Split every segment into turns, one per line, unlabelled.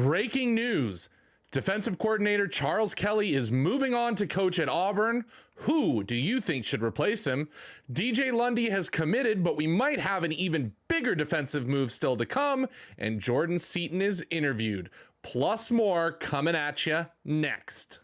Breaking news. Defensive coordinator Charles Kelly is moving on to coach at Auburn. Who do you think should replace him? DJ Lundy has committed, but we might have an even bigger defensive move still to come. And Jordan Seaton is interviewed. Plus more coming at you next.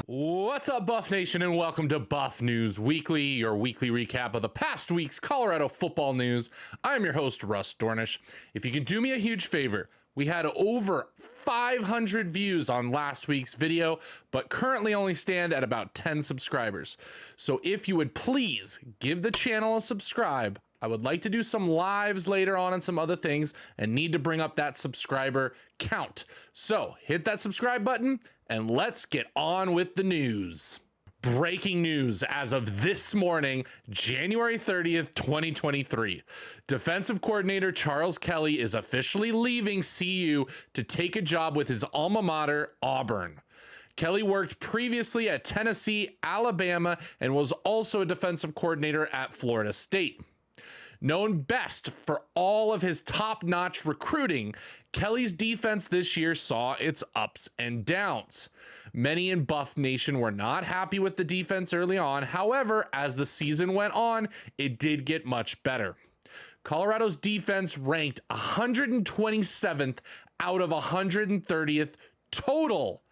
What's up, Buff Nation, and welcome to Buff News Weekly, your weekly recap of the past week's Colorado football news. I'm your host, Russ Dornish. If you can do me a huge favor, we had over 500 views on last week's video, but currently only stand at about 10 subscribers. So if you would please give the channel a subscribe. I would like to do some lives later on and some other things and need to bring up that subscriber count. So hit that subscribe button and let's get on with the news. Breaking news as of this morning, January 30th, 2023. Defensive coordinator Charles Kelly is officially leaving CU to take a job with his alma mater, Auburn. Kelly worked previously at Tennessee, Alabama, and was also a defensive coordinator at Florida State. Known best for all of his top-notch recruiting, Kelly's defense this year saw its ups and downs. Many in Buff Nation were not happy with the defense early on. However, as the season went on, it did get much better. Colorado's defense ranked 127th out of 130th total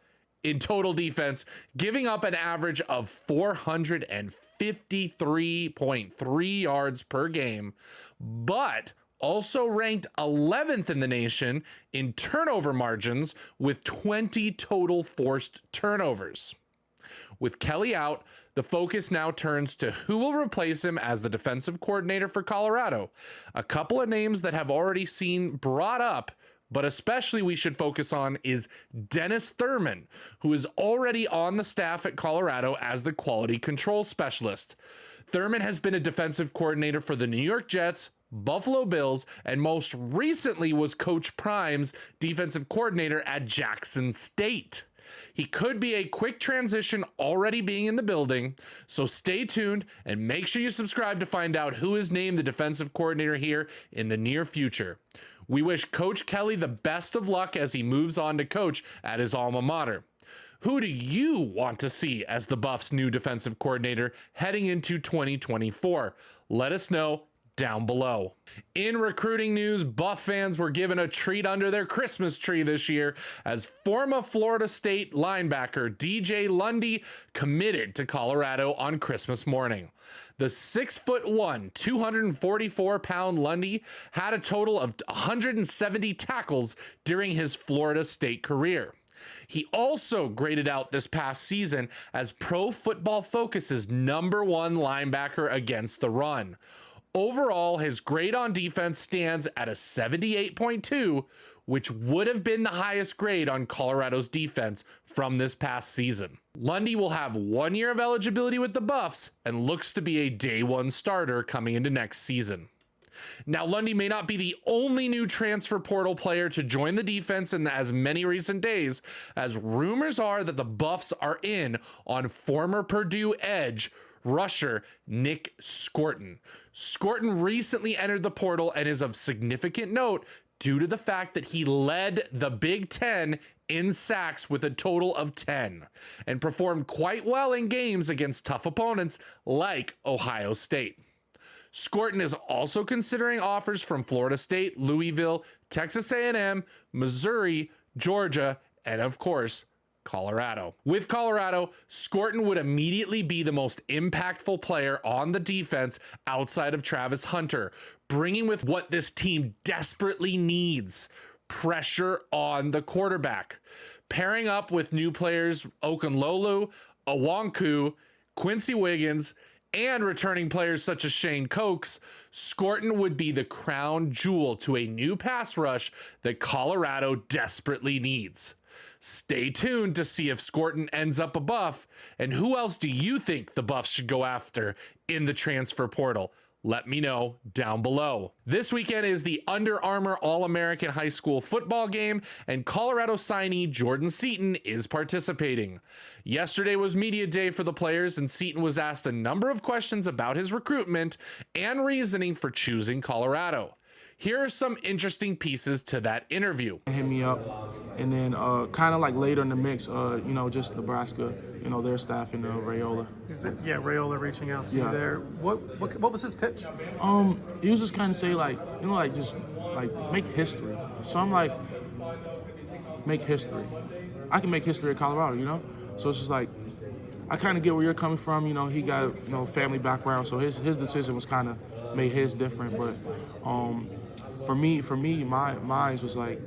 in total defense, giving up an average of 453.3 yards per game, but also ranked 11th in the nation in turnover margins with 20 total forced turnovers. With Kelly out, the focus now turns to who will replace him as the defensive coordinator for Colorado. A couple of names that have already seen brought up, but especially we should focus on, is Dennis Thurman, who is already on the staff at Colorado as the quality control specialist. Thurman has been a defensive coordinator for the New York Jets, Buffalo Bills, and most recently was Coach Prime's defensive coordinator at Jackson State. He could be a quick transition already being in the building, so stay tuned and make sure you subscribe to find out who is named the defensive coordinator here in the near future. We wish Coach Kelly the best of luck as he moves on to coach at his alma mater. Who do you want to see as the Buffs' new defensive coordinator heading into 2024? Let us know down below. In recruiting news, Buff fans were given a treat under their Christmas tree this year as former Florida State linebacker DJ Lundy committed to Colorado on Christmas morning. The 6'1", 244-pound Lundy had a total of 170 tackles during his Florida State career. He also graded out this past season as Pro Football Focus's #1 linebacker against the run. Overall, his grade on defense stands at a 78.2, which would have been the highest grade on Colorado's defense from this past season. Lundy will have 1 year of eligibility with the Buffs and looks to be a day one starter coming into next season. Now, Lundy may not be the only new transfer portal player to join the defense in as many recent days, as rumors are that the Buffs are in on former Purdue edge rusher Nick Scorton. Scorton recently entered the portal and is of significant note due to the fact that he led the Big Ten in sacks with a total of 10 and performed quite well in games against tough opponents like Ohio State. Scorton is also considering offers from Florida State, Louisville, Texas A&M, Missouri, Georgia, and of course, Colorado. With Colorado, Scorton would immediately be the most impactful player on the defense outside of Travis Hunter, bringing with what this team desperately needs: pressure on the quarterback. Pairing up with new players Okunlolu, Owanku, Quincy Wiggins, and returning players such as Shane Cokes, Scorton would be the crown jewel to a new pass rush that Colorado desperately needs. Stay tuned to see if Scorton ends up a Buff, and who else do you think the Buffs should go after in the transfer portal? Let me know down below. This weekend is the Under Armour All-American High School football game, and Colorado signee Jordan Seaton is participating. Yesterday was media day for the players, and Seaton was asked a number of questions about his recruitment and reasoning for choosing Colorado. Here are some interesting pieces to that interview.
Hit me up, and then kind of like later in the mix, just Nebraska, their staff in Rayola.
Yeah, Rayola reaching out to you there. What was his pitch?
He was just kind of say just make history. So I'm like, make history. I can make history at Colorado, So it's just like, I kind of get where you're coming from. He got a family background, so his decision was kind of made his different, but. For me, mine was like,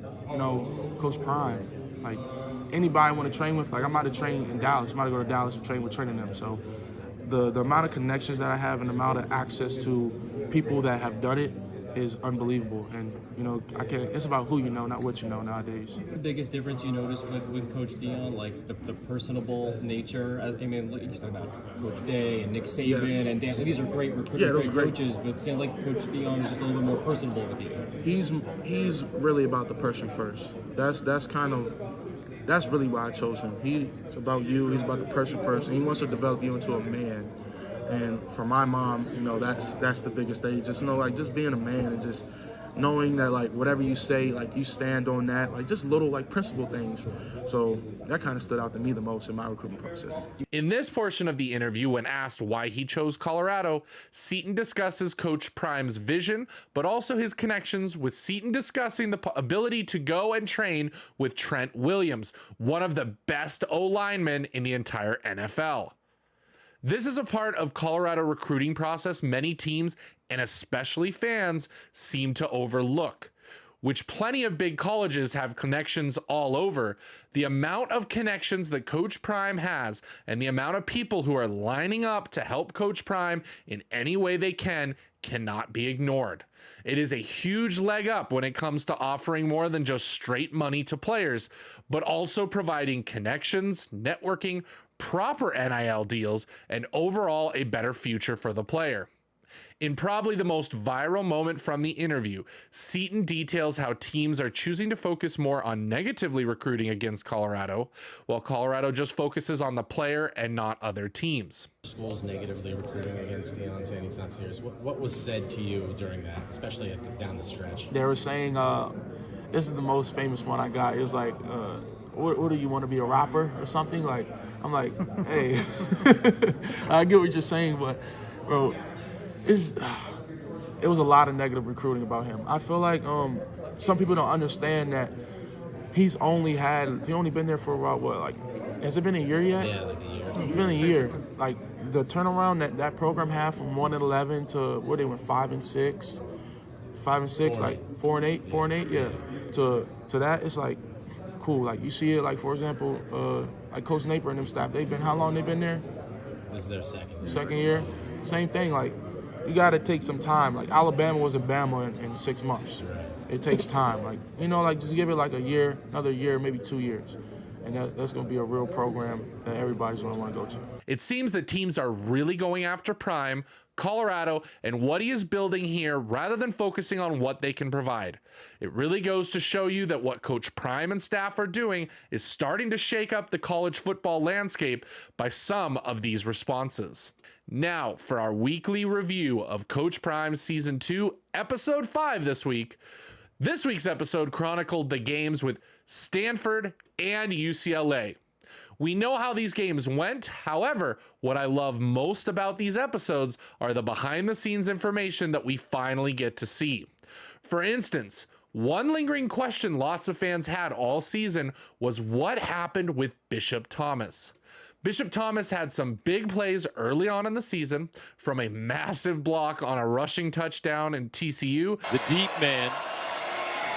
Coach Prime. Like, anybody I want to train with, like, I'm about to train in Dallas. I'm about to go to Dallas and train with training them. So the amount of connections that I have and the amount of access to people that have done it is unbelievable. And, it's about who you know, not what you know nowadays.
The biggest difference you noticed with Coach Dion, like the personable nature? I mean, you're talking about Coach Day and Nick Saban and Dan. These are great recruiters, great coaches, but it seems like Coach Dion is just a little bit more personable with you.
He's really about the person first. That's really why I chose him. He's about you. He's about the person first, and he wants to develop you into a man. And for my mom, that's the biggest thing. Just just being a man and just knowing that whatever you say, you stand on that, just little principle things. So that kind of stood out to me the most in my recruitment process.
In this portion of the interview, when asked why he chose Colorado, Seaton discusses Coach Prime's vision, but also his connections, with Seaton discussing the ability to go and train with Trent Williams, one of the best O-linemen in the entire NFL. This is a part of Colorado recruiting process many teams, and especially fans, seem to overlook. Which plenty of big colleges have connections all over. The amount of connections that Coach Prime has and the amount of people who are lining up to help Coach Prime in any way they can cannot be ignored. It is a huge leg up when it comes to offering more than just straight money to players, but also providing connections, networking, proper NIL deals, and overall a better future for the player. In probably the most viral moment from the interview, Seaton details how teams are choosing to focus more on negatively recruiting against Colorado, while Colorado just focuses on the player and not other teams.
Schools negatively recruiting against Dion, saying he's not serious. What was said to you during that, especially down the stretch?
They were saying, this is the most famous one I got. It was like, what do you want to be, a rapper or something? I'm like, hey, I get what you're saying, but bro, it was a lot of negative recruiting about him. I feel like some people don't understand that he's only been there for about has it been a year yet?
Yeah, like a year.
It's been a year. The turnaround that program had from 1-11 to where they went 5-6, 5-6, 4-8, yeah. To that, it's cool. You see it, for example, Coach Napier and them staff. How long they been there?
This is their second.
Second year. Same thing. You got to take some time. Alabama wasn't Bama in 6 months. It takes time. Just give it a year, another year, maybe 2 years. And that's going to be a real program that everybody's going to want to go to.
It seems that teams are really going after Prime, Colorado, and what he is building here rather than focusing on what they can provide. It really goes to show you that what Coach Prime and staff are doing is starting to shake up the college football landscape by some of these responses. Now, for our weekly review of Coach Prime's Season 2, Episode 5 this week. This week's episode chronicled the games with Stanford and UCLA. We know how these games went. However, what I love most about these episodes are the behind-the-scenes information that we finally get to see. For instance, one lingering question lots of fans had all season was what happened with Bishop Thomas. Bishop Thomas had some big plays early on in the season, from a massive block on a rushing touchdown in TCU.
The deep man,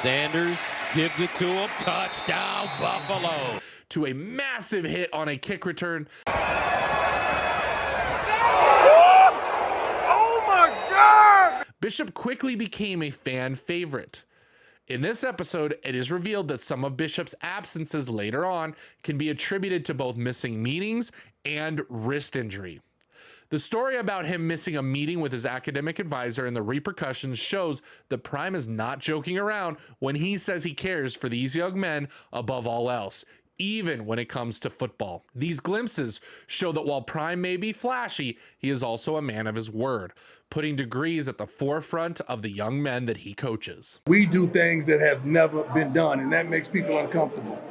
Sanders gives it to him, touchdown Buffalo.
To a massive hit on a kick return.
Oh my God!
Bishop quickly became a fan favorite. In this episode, it is revealed that some of Bishop's absences later on can be attributed to both missing meetings and wrist injury. The story about him missing a meeting with his academic advisor and the repercussions shows that Prime is not joking around when he says he cares for these young men above all else, even when it comes to football. These glimpses show that while Prime may be flashy, he is also a man of his word, putting degrees at the forefront of the young men that he coaches.
We do things that have never been done, and that makes people uncomfortable.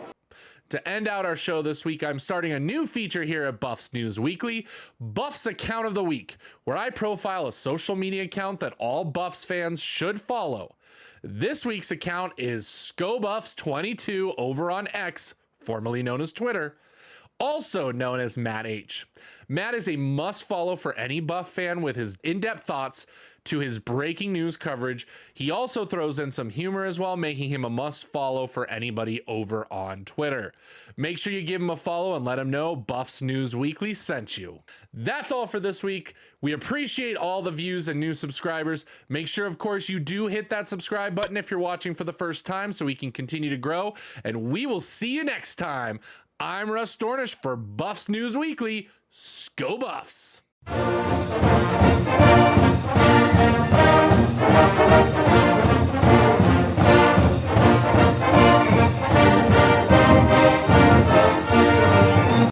To end out our show this week, I'm starting a new feature here at Buffs News Weekly, Buffs Account of the Week, where I profile a social media account that all Buffs fans should follow. This week's account is ScoBuffs22 over on X, formerly known as Twitter, also known as Matt H. Matt is a must-follow for any Buff fan with his in-depth thoughts to his breaking news coverage. He also throws in some humor as well, making him a must-follow for anybody over on Twitter. Make sure you give him a follow and let him know Buffs News Weekly sent you. That's all for this week. We appreciate all the views and new subscribers. Make sure, of course, you do hit that subscribe button if you're watching for the first time so we can continue to grow, and we will see you next time. I'm Russ Dornish for Buffs News Weekly. Go Buffs!